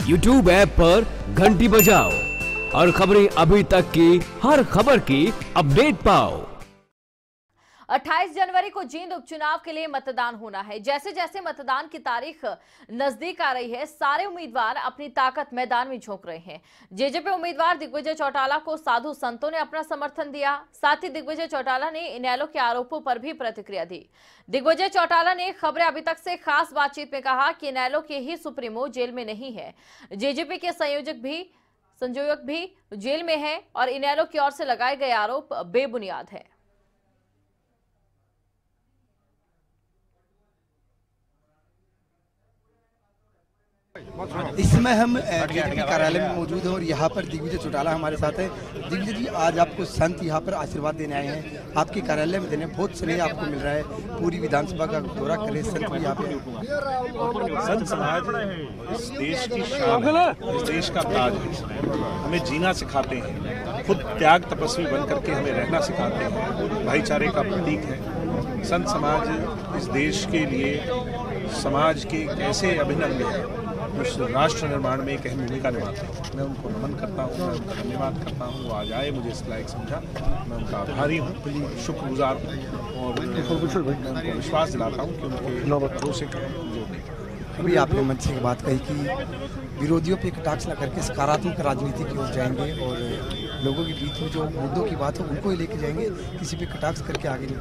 YouTube app पर घंटी बजाओ और खबरें अभी तक की हर खबर की अपडेट पाओ। 28 जनवरी को जींद उपचुनाव के लिए मतदान होना है। जैसे जैसे मतदान की तारीख नजदीक आ रही है, सारे उम्मीदवार अपनी ताकत मैदान में झोंक रहे हैं। जेजेपी उम्मीदवार दिग्विजय चौटाला को साधु संतों ने अपना समर्थन दिया। साथ ही दिग्विजय चौटाला ने इनेलो के आरोपों पर भी प्रतिक्रिया दी। दिग्विजय चौटाला ने खबरें अभी तक से खास बातचीत में कहा कि इनेलो के ही सुप्रीमो जेल में नहीं है, जेजेपी के संयोजक भी जेल में है और इनेलो की ओर से लगाए गए आरोप बेबुनियाद है। इस समय हम जेजेपी कार्यालय में मौजूद हैं और यहाँ पर दिग्विजय चौटाला हमारे साथ है। दिग्विजय जी, आज आपको संत यहाँ पर आशीर्वाद देने आए हैं, आपके कार्यालय में देने बहुत स्नेह आपको मिल रहा है। पूरी विधानसभा का दौरा करे संत भी यहाँ पे। संत समाज इस देश की शान है, इस देश का ताज है। हमें जीना सिखाते हैं, खुद त्याग तपस्वी बन करके हमें रहना सिखाते हैं, भाईचारे का प्रतीक है। संत समाज इस देश के लिए समाज के एक ऐसे अभिनव है उस राष्ट्र निर्माण में एक अहम भूमिका निभाते हैं। मैं उनको नमन करता हूँ, मैं उनका धन्यवाद करता हूँ। वो आज आए, मुझे इस लायक समझा, मैं उनका आभारी हूँ, शुक्रगुजार हूँ और मैं उनको विश्वास दिलाता हूँ कि उनके भरोसे का जोर नहीं। अभी आपने मंच से बात कही कि विरोधियों पे कटाक्ष न करके सकारात्मक राजनीति की ओर जाएंगे और लोगों के बीच में जो मुद्दों की बात है उनको ही लेके जाएंगे, किसी पे कटाक्ष करके आगे नहीं।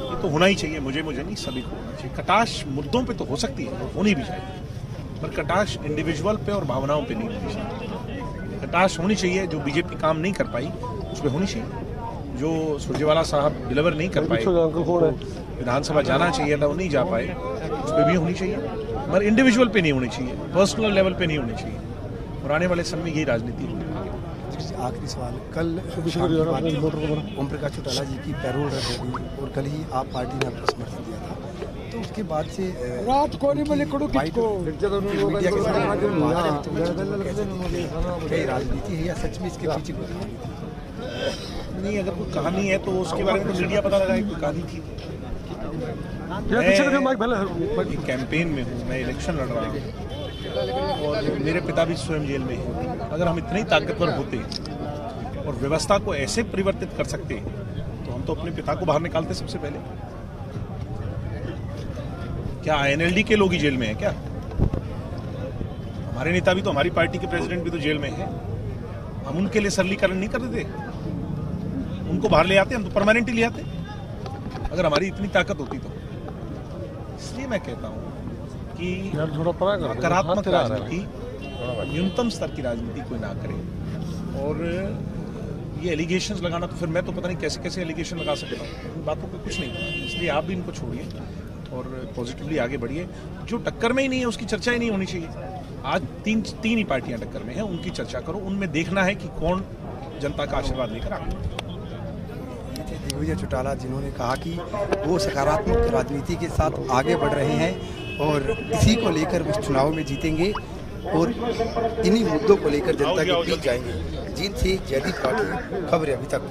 ये तो होना ही चाहिए, मुझे नहीं, सभी को होना चाहिए। कटाक्ष मुद्दों पे तो हो सकती है, होनी भी चाहिए, पर कटाक्ष इंडिविजुअल पे और भावनाओं पे नहीं होनी चाहिए। कटाक्ष होनी चाहिए जो बीजेपी काम नहीं कर पाई उस पर होनी चाहिए, जो सुरजेवाला साहब डिलीवर नहीं कर पाए, विधानसभा जाना चाहिए था वो नहीं जा पाए, उस पर भी होनी चाहिए, मगर इंडिविजुअल पे नहीं होनी चाहिए, पर्सनल लेवल पे नहीं होनी चाहिए। और आने वाले समय में यही राजनीति होगी। आखिरी सवाल, कल ओम प्रकाश चौटाला जी की पैरोल रद्द हो गई और कल ही आप पार्टी ने आपको समर्थन दिया था, तो उसके बाद से रात को राजनीति है या सच में इसके पीछे कोई नहीं? अगर कोई कहानी है तो उसके बारे में तो मीडिया पता लगाए कोई कहानी थी। मैं कैंपेन में हूँ, मैं इलेक्शन लड़ रहा हूँ और मेरे पिता भी स्वयं जेल में हैं। अगर हम इतने ही ताकतवर होते और व्यवस्था को ऐसे परिवर्तित कर सकते तो हम तो अपने पिता को बाहर निकालते सबसे पहले। क्या INLD के लोग ही जेल में हैं क्या? हमारे नेता भी तो, हमारी पार्टी के प्रेसिडेंट भी तो जेल में हैं। हम उनके लिए सरलीकरण नहीं कर देते, उनको बाहर ले आते, हम तो परमानेंटली ले आते अगर हमारी इतनी ताकत होती तो। इसलिए मैं कहता हूँ कि नकारात्मक राजनीति, न्यूनतम स्तर की राजनीति कोई ना करे। और ये एलिगेशंस लगाना, तो फिर मैं तो पता नहीं कैसे कैसे एलिगेशन लगा सकता हूँ, इन बातों पे कुछ नहीं पता। इसलिए आप भी इनको छोड़िए और पॉजिटिवली आगे बढ़िए। जो टक्कर में ही नहीं है उसकी चर्चा ही नहीं होनी चाहिए। आज तीन ही पार्टियां टक्कर में हैं, उनकी चर्चा करो, उनमें देखना है कि कौन जनता का आशीर्वाद लेकर आगे। दिग्विजय चौटाला जिन्होंने कहा कि वो सकारात्मक राजनीति के साथ आगे बढ़ रहे हैं और इसी को लेकर वो चुनाव में जीतेंगे और इन्हीं मुद्दों को लेकर जनता के बीच जाएंगे। जींद से जयदीप राठी, खबरें अभी तक।